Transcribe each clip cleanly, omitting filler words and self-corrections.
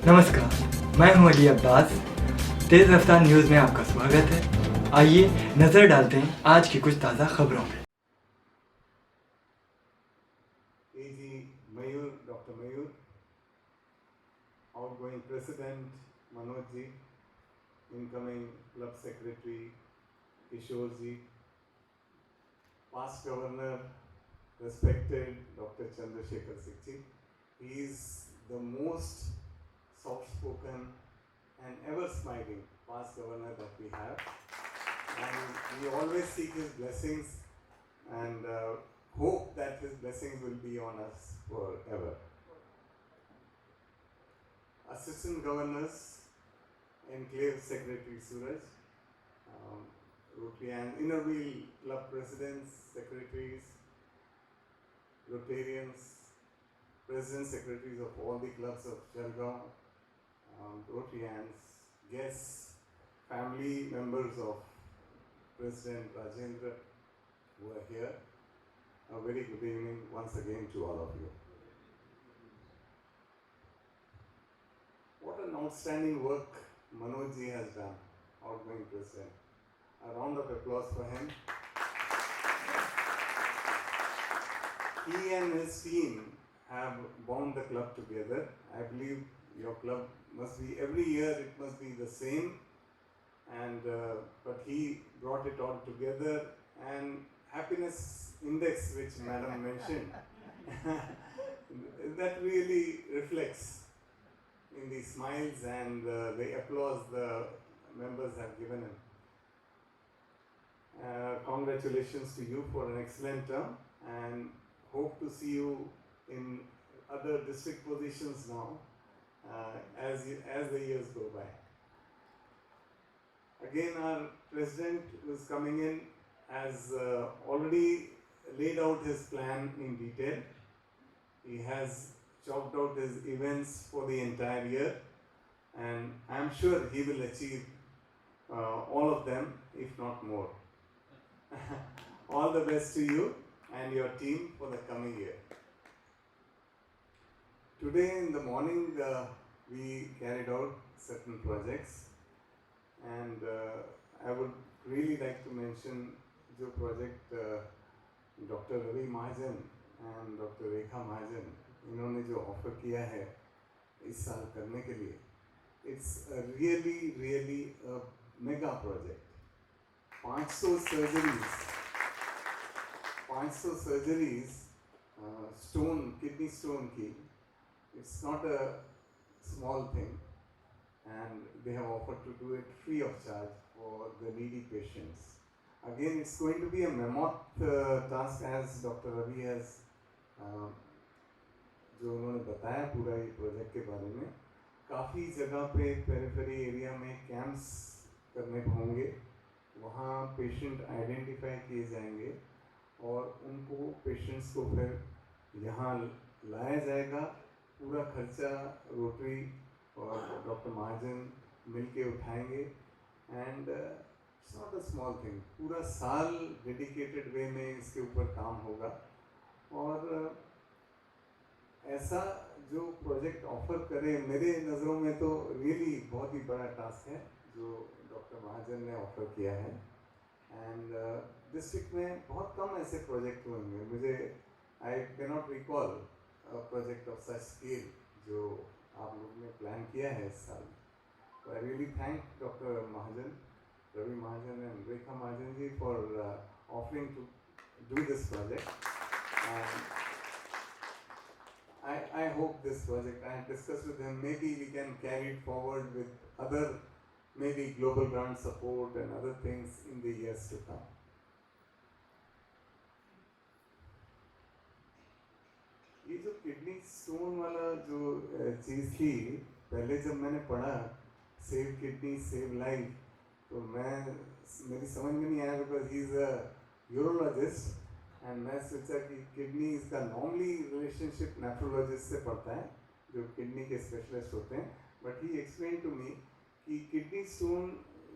नमस्कार, मैं हूं अली अब्बास। तेज़ रफ्तार न्यूज़ में आपका स्वागत है। आइए नज़र डालते हैं आज की कुछ ताज़ा खबरों पे। AG Mayur, Dr. Mayur, outgoing President Manoj ji, incoming Club Secretary Kishore ji, past Governor, respected Dr. Chandrasekhar Sikh ji. He is the most soft-spoken and ever-smiling past governor that we have, and we always seek his blessings and hope that his blessings will be on us forever. Assistant Governors, Enclave Secretary Suraj, Rotary and Inner Wheel Club Presidents, Secretaries, Rotarians, President Secretaries of all the clubs of Jalgaon, Rotarians, guests, family members of President Rajendra who are here. A very good evening once again to all of you. What an outstanding work Manoj ji has done, outgoing president. A round of applause for him. He and his team have bound the club together. I believe your club must be, every year it must be the same, and but he brought it all together, and happiness index which madam mentioned, that really reflects in the smiles and the applause the members have given him. Congratulations to you for an excellent term, and hope to see you in other district positions now as the years go by. Again, our president who is coming in has already laid out his plan in detail. He has chalked out his events for the entire year, and I am sure he will achieve all of them, if not more. All the best to you and your team for the coming year. Today in the morning, we carried out certain projects, and I would really like to mention the project Dr. Ravi Mahajan and Dr. Rekha Mahajan इन्होंने जो offer किया है इस साल करने के लिए, it's a really a mega project. 500 surgeries kidney stone की, it's not a small thing, and they have offered to do it free of charge for the needy patients. Again, it's going to be a mammoth task, as Dr. Ravi has जो उन्होंने बताया पूरा ये project के बारे में. काफ़ी जगह पे पेरिफेरी एरिया में कैंप्स करने होंगे, वहाँ पेशेंट आइडेंटिफाई किए जाएंगे और उनको पेशेंट्स को फिर यहाँ लाया जाएगा. पूरा खर्चा रोटरी और डॉक्टर महाजन मिलके उठाएंगे, and it's not a small thing. पूरा साल डेडिकेटेड वे में इसके ऊपर काम होगा, और ऐसा जो प्रोजेक्ट ऑफर करे, मेरे नज़रों में तो रियली बहुत ही बड़ा टास्क है जो डॉक्टर महाजन ने ऑफर किया है. एंड डिस्ट्रिक्ट में बहुत कम ऐसे प्रोजेक्ट होंगे, मुझे I can not recall project of such scale जो आप लोगों ने प्लान किया है इस साल. तो I really thank doctor Mahajan, Ravi Mahajan and Rekha Mahajan ji for offering to do this project. I hope this project, I have discussed with him, maybe we can carry it forward with other, maybe global grant support and other things in the years to come. ये जो kidney stone वाला जो चीज़ थी, पहले जब मैंने पढ़ा save kidney save life, तो मेरी समझ में नहीं आया, because he is a urologist, and मैं सोचा कि किडनी इसका नॉर्मली रिलेशनशिप नेफ्रोलॉजिस्ट से पड़ता है जो किडनी के स्पेशलिस्ट होते हैं. But he explain to me कि किडनी स्टोन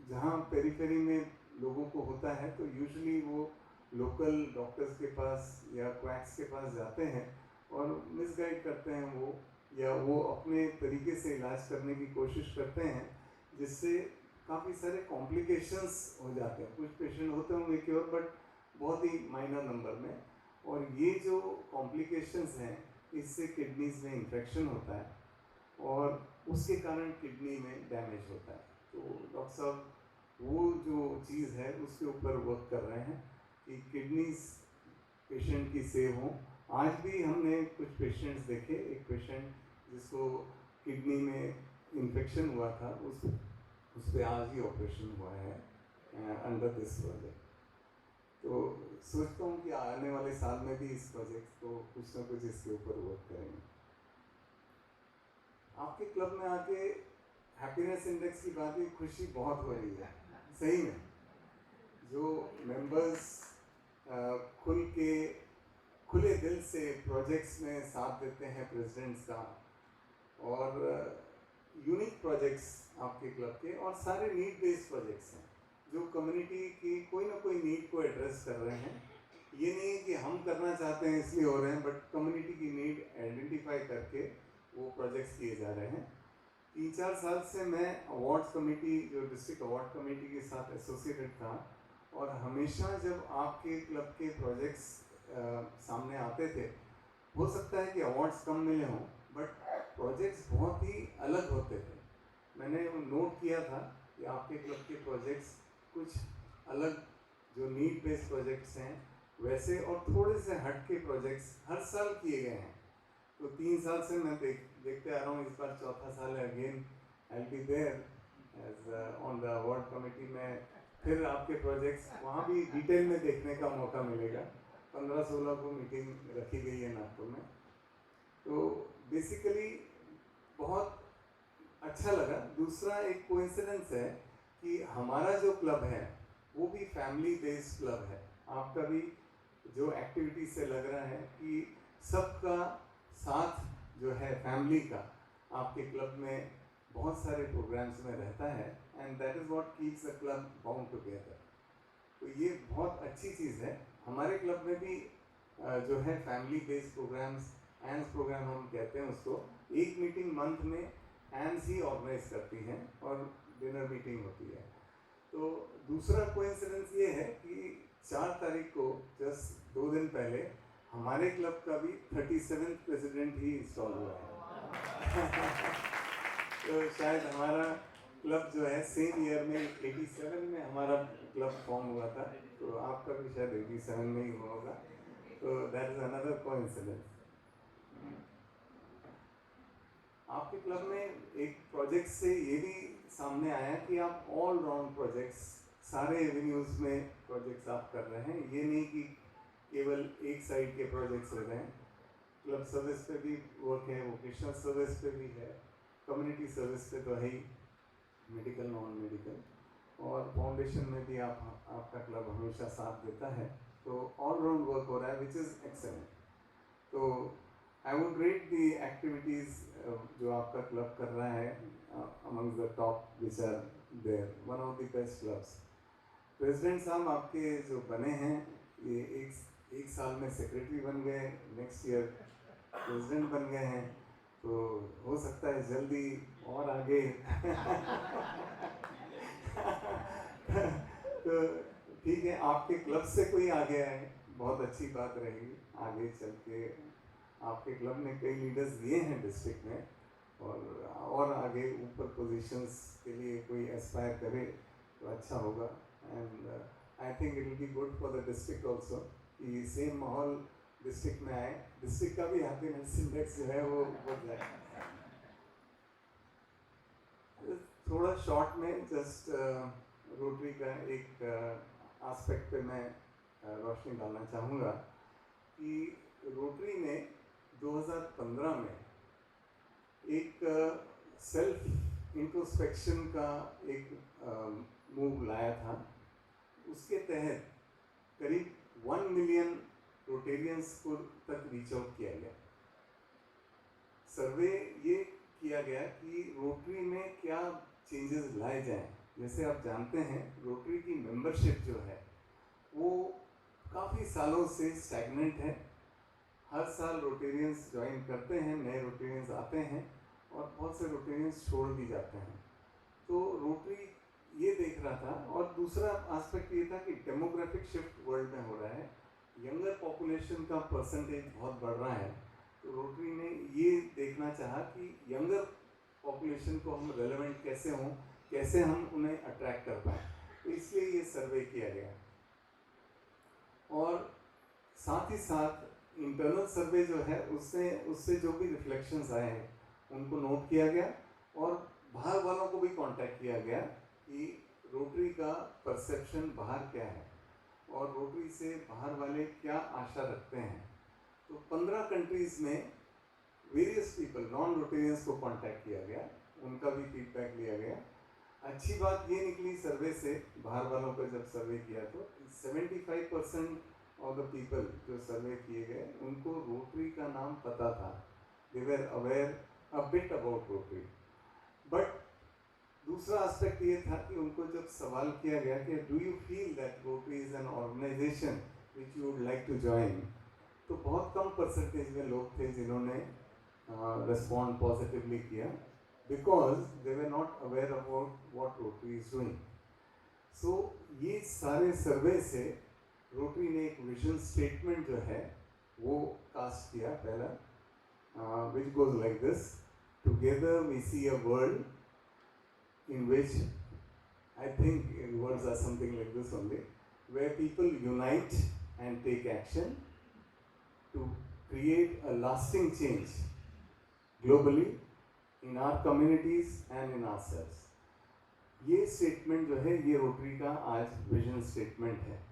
जहाँ पेरिफेरी में लोगों को होता है तो यूजुअली वो लोकल डॉक्टर्स के पास या क्वैक्स के पास जाते हैं और मिसगाइड करते हैं वो या वो अपने तरीके से इलाज करने की कोशिश करते हैं, जिससे काफ़ी सारे कॉम्प्लिकेशंस हो जाते हैं। कुछ पेशेंट होते होंगे क्योर, बट बहुत ही माइनर नंबर में, और ये जो कॉम्प्लिकेशंस हैं इससे किडनीज में इन्फेक्शन होता है और उसके कारण किडनी में डैमेज होता है। तो डॉक्टर साहब वो जो चीज़ है उसके ऊपर वर्क कर रहे हैं कि किडनीज पेशेंट की सेव हों। आज भी हमने कुछ पेशेंट्स देखे, एक पेशेंट जिसको किडनी में इन्फेक्शन हुआ था, उस पर आज ही ऑपरेशन हुआ है अंडर दिस प्रोजेक्ट। तो सोचता हूँ कि आने वाले साल में भी इस प्रोजेक्ट को कुछ ना कुछ इसके ऊपर वर्क करेंगे। आपके क्लब में आके हैप्पीनेस इंडेक्स की बात ही खुशी बहुत हो रही है सही में। जो मेंबर्स खुले दिल से प्रोजेक्ट्स में साथ देते हैं प्रेसिडेंट्स का, और यूनिक प्रोजेक्ट्स आपके क्लब के, और सारे नीड बेस्ड प्रोजेक्ट्स हैं जो कम्युनिटी की कोई ना कोई नीड को एड्रेस कर रहे हैं। ये नहीं है कि हम करना चाहते हैं इसलिए हो रहे हैं, बट कम्युनिटी की नीड आइडेंटिफाई करके वो प्रोजेक्ट्स किए जा रहे हैं। 3-4 साल से मैं अवार्ड्स कमेटी, जो डिस्ट्रिक्ट अवार्ड कमेटी के साथ एसोसिएटेड था, और हमेशा जब आपके क्लब के प्रोजेक्ट्स सामने आते थे, हो सकता है कि अवार्ड्स कम मिले हों, बट प्रोजेक्ट्स बहुत ही अलग होते थे। मैंने नोट किया था कि आपके क्लब के प्रोजेक्ट्स कुछ अलग, जो नीड बेस्ड प्रोजेक्ट्स हैं वैसे, और थोड़े से हट के प्रोजेक्ट्स हर साल किए गए हैं। तो 3 साल से मैं देखते आ रहा हूँ, इस बार चौथा साल है। Again I will be there as on the award committee में। फिर आपके प्रोजेक्ट्स वहाँ भी डिटेल में देखने का मौका मिलेगा। 15-16 को मीटिंग रखी गई है नागपुर में। तो बेसिकली बहुत अच्छा लगा। दूसरा एक कोइंसिडेंस है कि हमारा जो क्लब है वो भी फैमिली बेस्ड क्लब है। आपका भी जो एक्टिविटी से लग रहा है कि सबका साथ जो है फैमिली का आपके क्लब में बहुत सारे प्रोग्राम्स में रहता है, and that is what keeps the club bound together. तो ये बहुत अच्छी चीज़ है। हमारे क्लब में भी जो है फैमिली बेस्ड प्रोग्राम्स, एंस प्रोग्राम हम कहते हैं उसको, एक मीटिंग मंथ में एंस ही ऑर्गेनाइज करती हैं और डिनर मीटिंग होती है। तो दूसरा कोइंसिडेंस ये है कि 4 तारीख को, जस्ट 2 दिन पहले, हमारे क्लब का भी 37th प्रेसिडेंट ही इंस्टॉल हुआ है। तो शायद हमारा क्लब जो है सेम ईयर में 87 में हमारा क्लब फॉर्म हुआ था, तो आपका भी शायद 87 में ही हुआ होगा। तो दैट इज अनदर कोइंसिडेंस। आपके क्लब में एक प्रोजेक्ट से ये भी सामने आया कि आप ऑल राउंड प्रोजेक्ट्स, सारे एवेन्यूज में प्रोजेक्ट्स आप कर रहे हैं। ये नहीं कि केवल एक साइड के प्रोजेक्ट्स हो रहे हैं। क्लब सर्विस पे भी वर्क है, वोकेशनल सर्विस पे भी है, कम्युनिटी सर्विस पे तो है ही, मेडिकल नॉन मेडिकल, और फाउंडेशन में भी आपका क्लब हमेशा साथ देता है। तो ऑल राउंड वर्क हो रहा है, विच इज़ एक्सेलेंट। तो I would rate the activities जो आपका क्लब कर रहा है among the top which are there, one of the best clubs. President साहब आपके जो बने हैं, ये एक साल में सेक्रेटरी बन गए, नेक्स्ट ईयर प्रेसिडेंट बन गए हैं, तो हो सकता है जल्दी और आगे तो ठीक है, आपके क्लब से कोई आगे आए, बहुत अच्छी बात रहेगी। आगे चल के आपके क्लब ने कई लीडर्स दिए हैं डिस्ट्रिक्ट में, और आगे ऊपर पोजीशंस के लिए कोई एस्पायर करे तो अच्छा होगा। And I think it will be good for the district also कि सेम माहौल डिस्ट्रिक्ट में आए, डिस्ट्रिक्ट का भी हैप्पीनेस इंडेक्स जो है वो बढ़ जाए। थोड़ा शॉर्ट में जस्ट रोटरी का एक एस्पेक्ट पे मैं रोशनी डालना चाहूँगा कि रोटरी ने 2015 में एक सेल्फ इंट्रोस्पेक्शन का एक मूव लाया था। उसके तहत करीब 1 मिलियन रोटेरियंस को तक रीच आउट किया गया। सर्वे ये किया गया कि रोटरी में क्या चेंजेस लाए जाएं। जैसे आप जानते हैं, रोटरी की मेंबरशिप जो है वो काफ़ी सालों से स्टैग्नेंट है। हर साल रोटेरियंस ज्वाइन करते हैं, नए रोटेरियंस आते हैं और बहुत से रोटेरियंस छोड़ भी जाते हैं। तो रोटरी ये देख रहा था, और दूसरा एस्पेक्ट ये था कि डेमोग्राफिक शिफ्ट वर्ल्ड में हो रहा है, यंगर पॉपुलेशन का परसेंटेज बहुत बढ़ रहा है। तो रोटरी ने ये देखना चाहा कि यंगर पॉपुलेशन को हम रेलेवेंट कैसे हों, कैसे हम उन्हें अट्रैक्ट कर पाएँ, तो इसलिए ये सर्वे किया गया। और साथ ही साथ इंटरनल सर्वे जो है उससे जो भी रिफ्लेक्शंस आए हैं उनको नोट किया गया, और बाहर वालों को भी कांटेक्ट किया गया कि रोटरी का परसेप्शन बाहर क्या है और रोटरी से बाहर वाले क्या आशा रखते हैं। तो 15 कंट्रीज़ में वेरियस पीपल, नॉन रोटेरियंस को कांटेक्ट किया गया, उनका भी फीडबैक लिया गया। अच्छी बात ये निकली सर्वे से, बाहर वालों का जब सर्वे किया तो 75% ऑफ द पीपल जो सर्वे किए गए उनको रोटरी का नाम पता था, they were aware a bit about Rotary. But दूसरा एस्पेक्ट ये था कि उनको जब सवाल किया गया कि do you feel that Rotary is an organisation which you would like to join, तो बहुत कम परसेंटेज में लोग थे जिन्होंने रिस्पॉन्ड पॉजिटिवली किया, because they were not aware about what Rotary is doing. So ये सारे सर्वे से रोटरी ने एक विजन स्टेटमेंट जो है वो कास्ट किया पहला, which goes like this: together we see a world in which, I think words are something like this only, where people unite and take action to create a lasting change globally in our communities and in ourselves. ये statement जो है ये rotary का आज vision statement है।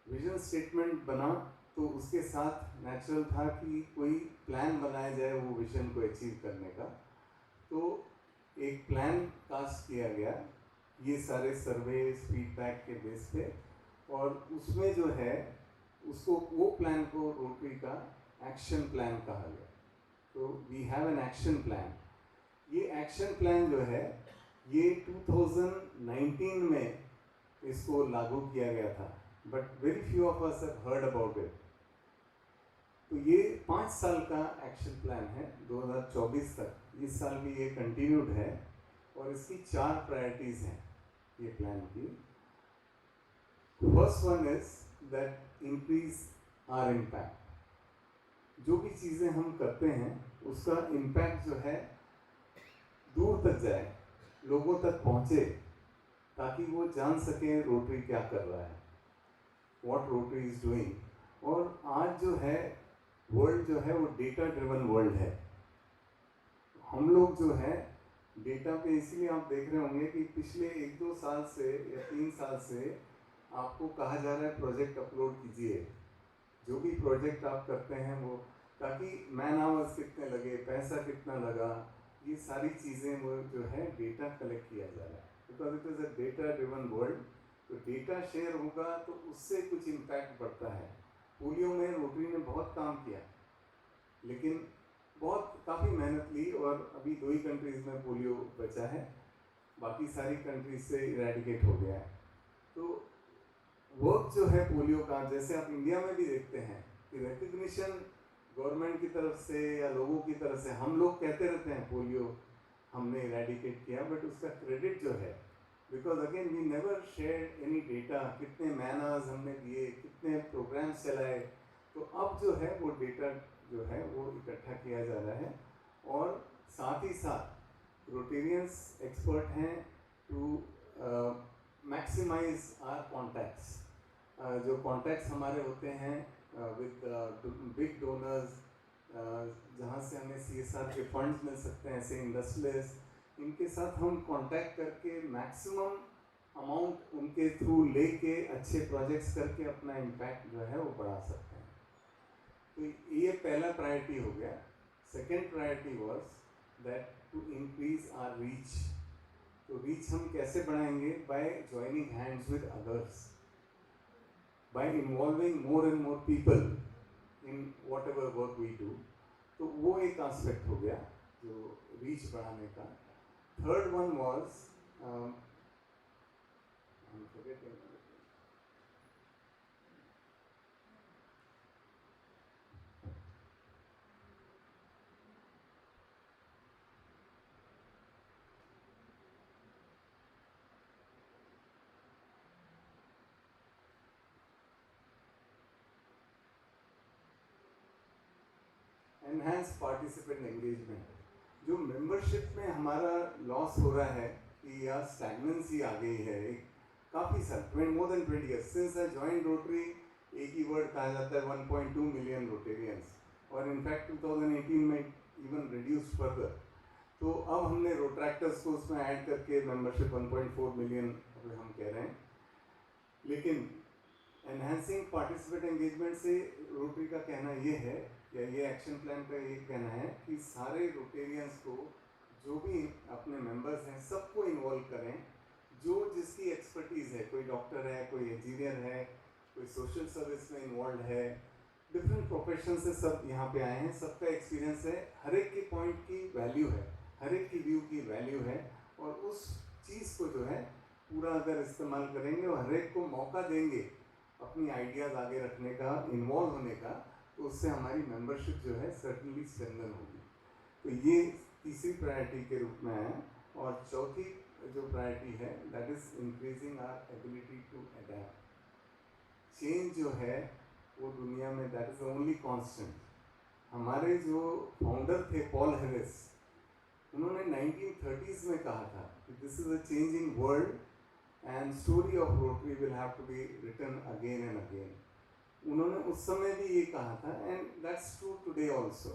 Vision statement बना तो उसके साथ नेचुरल था कि कोई प्लान बनाया जाए वो विजन को अचीव करने का। तो एक प्लान कास्ट किया गया ये सारे सर्वे फीडबैक के बेस पे, और उसमें जो है उसको, वो प्लान को रोटरी का एक्शन प्लान कहा गया। तो we have an action plan. ये एक्शन प्लान जो है ये 2019 में इसको लागू किया गया था, but very few of us have heard about it. तो ये 5 साल का एक्शन प्लान है 2024 तक, इस साल भी ये कंटिन्यूड है, और इसकी 4 प्रायोरिटीज़ हैं ये प्लान की। First one is that increase our impact. जो भी चीज़ें हम करते हैं उसका इम्पैक्ट जो है दूर तक जाए, लोगों तक पहुँचे, ताकि वो जान सकें रोटरी क्या कर रहा है, व्हाट रोटरी इज डूइंग। और आज जो है वर्ल्ड जो है वो डेटा ड्रिवन वर्ल्ड है। हम लोग जो है डेटा पे, इसलिए आप देख रहे होंगे कि पिछले 1-2 साल से या 3 साल से आपको कहा जा रहा है प्रोजेक्ट अपलोड कीजिए, जो भी प्रोजेक्ट आप करते हैं वो, ताकि मैन आवर्स कितने लगे, पैसा कितना लगा, ये सारी चीज़ें वो जो है डेटा कलेक्ट किया जा रहा है, because it is a data driven world. तो डेटा शेयर होगा तो उससे कुछ इम्पैक्ट बढ़ता है। पोलियो में रोटरी ने बहुत काम किया, लेकिन काफ़ी मेहनत ली, और अभी 2 ही कंट्रीज़ में पोलियो बचा है, बाकी सारी कंट्रीज से इरेडिकेट हो गया है। तो वर्क जो है पोलियो का, जैसे आप इंडिया में भी देखते हैं कि रिकग्निशन गवर्नमेंट की तरफ से या लोगों की तरफ से, हम लोग कहते रहते हैं पोलियो हमने इरेडिकेट किया, बट उसका क्रेडिट जो है, because again we never share any data, कितने मैन आवर्स हमने दिए, कितने प्रोग्राम्स चलाए, तो अब जो है वो डेटा जो है वो इकट्ठा किया जा रहा है। और साथ ही साथ रोटेरियंस एक्सपर्ट हैं टू मैक्सिमाइज आवर कॉन्टैक्ट्स। जो कॉन्टैक्ट्स हमारे होते हैं विद बिग डोनर्स, जहाँ से हमें CSR के फंड्स मिल सकते हैं, ऐसे इंडस्ट्रियलिस्ट, इनके साथ हम कांटेक्ट करके मैक्सिमम अमाउंट उनके थ्रू लेके अच्छे प्रोजेक्ट्स करके अपना इम्पैक्ट जो है वो बढ़ा सकते हैं। तो ये पहला प्रायोरिटी हो गया। Second priority was that to increase our reach. तो रीच हम कैसे बढ़ाएंगे? By joining hands with others, by involving more and more people in whatever work we do. तो वो एक एस्पेक्ट हो गया जो रीच बढ़ाने का। Third one was, I'm forgetting. Enhance participant engagement. जो मेंबरशिप में हमारा लॉस हो रहा है कि या स्टैग्नेंसी आ गई है, एक काफ़ी साल, more than 20 years since I join rotary, एक ही वर्ड कहा जाता है 1.2 मिलियन रोटेरियंस, और इनफैक्ट 2018 में इवन रिड्यूस फर्दर। तो अब हमने रोट्रैक्टर्स को उसमें ऐड करके मेंबरशिप 1.4 मिलियन हम कह रहे हैं। लेकिन एनहांसिंग पार्टिसिपेट एंगेजमेंट से रोटरी का कहना ये है, या ये एक्शन प्लान का ये कहना है कि सारे रोटेरियंस को, जो भी अपने मेंबर्स हैं, सबको इन्वॉल्व करें, जो जिसकी एक्सपर्टीज़ है, कोई डॉक्टर है, कोई इंजीनियर है, कोई सोशल सर्विस में इन्वॉल्व है, डिफरेंट प्रोफेशन से सब यहाँ पे आए हैं, सबका एक्सपीरियंस है, हर एक की पॉइंट की वैल्यू है, हर एक की व्यू की वैल्यू है, और उस चीज़ को जो है पूरा अगर इस्तेमाल करेंगे और हर एक को मौका देंगे अपनी आइडियाज़ आगे रखने का, इन्वॉल्व होने का, तो उससे हमारी मेंबरशिप जो है सर्टनली स्ट्रेंथन होगी। तो ये तीसरी प्रायोरिटी के रूप में है। और चौथी जो प्रायोरिटी है, that is increasing our ability to adapt. Change जो है वो दुनिया में दैट इज़ ओनली कांस्टेंट। हमारे जो फाउंडर थे पॉल हैरिस, उन्होंने 1930s में कहा था कि this is a changing world and story of Rotary will have to be written again and again. उन्होंने उस समय भी ये कहा था, and that's true today also.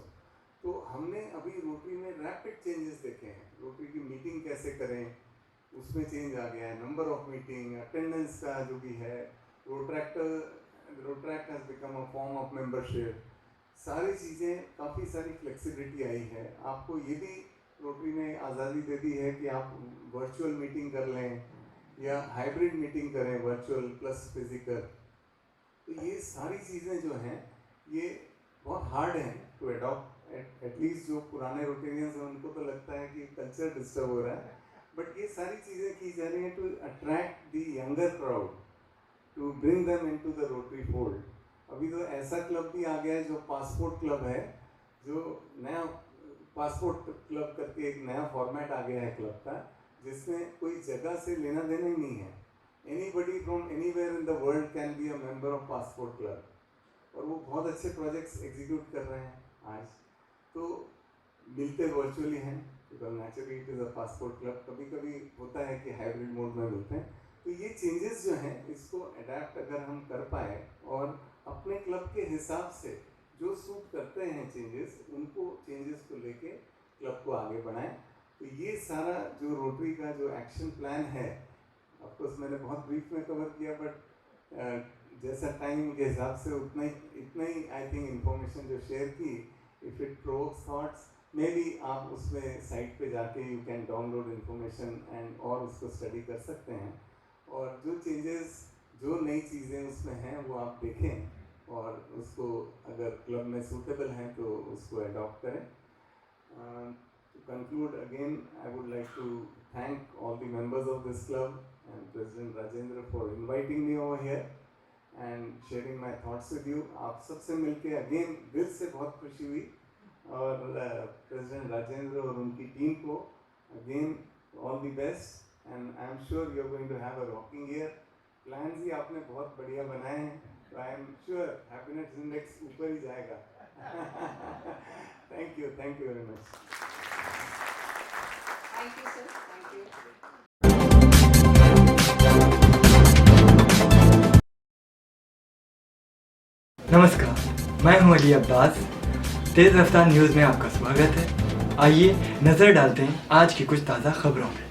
तो हमने अभी रोटरी में रैपिड चेंजेस देखे हैं। रोटरी की मीटिंग कैसे करें, उसमें चेंज आ गया है, नंबर ऑफ मीटिंग, अटेंडेंस का जो भी है, Rotaract has become a form of membership, सारी चीज़ें, काफ़ी सारी फ्लेक्सिबिलिटी आई है। आपको ये भी रोटरी ने आज़ादी दे दी है कि आप वर्चुअल मीटिंग कर लें या हाइब्रिड मीटिंग करें, वर्चुअल प्लस फिजिकल। तो ये सारी चीज़ें जो हैं ये बहुत हार्ड हैं टू अडॉप्ट। एटलीस्ट जो पुराने रोटेरियंस हैं उनको तो लगता है कि कल्चर डिस्टर्ब हो रहा है, बट ये सारी चीज़ें की जा रही हैं to attract the younger crowd, to bring them into the Rotary fold. अभी तो ऐसा क्लब भी आ गया है जो पासपोर्ट क्लब है, जो नया पासपोर्ट क्लब करके एक नया फॉर्मेट आ गया है क्लब का, जिसमें कोई जगह से लेना देना ही नहीं है। Anybody from anywhere in the world can be a member of passport club, और वो बहुत अच्छे प्रोजेक्ट्स एग्जीक्यूट कर रहे हैं आज। तो मिलते वर्चुअली हैं, because naturally it is a passport club. कभी कभी होता है कि हाइब्रिड मोड में मिलते हैं। तो ये चेंजेस जो हैं, इसको अडेप्ट अगर हम कर पाए और अपने क्लब के हिसाब से जो सूट करते हैं चेंजेस, उनको चेंजेस को लेके क्लब को आगे बढ़ाएं। तो ये सारा जो रोटरी का जो एक्शन प्लान है, ऑफकोर्स मैंने बहुत ब्रीफ में कवर किया, बट जैसा टाइम के हिसाब से इतना ही आई थिंक इन्फॉर्मेशन जो शेयर की, if it provokes thoughts, may be आप उसमें साइट पे जाके you can download information and और उसको स्टडी कर सकते हैं, और जो चेंजेस, जो नई चीज़ें उसमें हैं वो आप देखें और उसको अगर क्लब में सूटेबल हैं तो उसको अडॉप्ट करें। To conclude again, I would like to thank all the members of this club and President Rajendra for inviting me over here and sharing my thoughts with you. आप सबसे मिलके again दिल से बहुत खुशी हुई, और President Rajendra और उनकी टीम को again all the best, and I am sure you are going to have a rocking year. Plans ही आपने बहुत बढ़िया बनाए हैं, तो I am sure happiness index ऊपर ही जाएगा। Thank you very much. Thank you, sir. Thank you. नमस्कार, मैं हूं अली अब्बास। तेज़ रफ्तार न्यूज़ में आपका स्वागत है। आइए नज़र डालते हैं आज की कुछ ताज़ा खबरों में।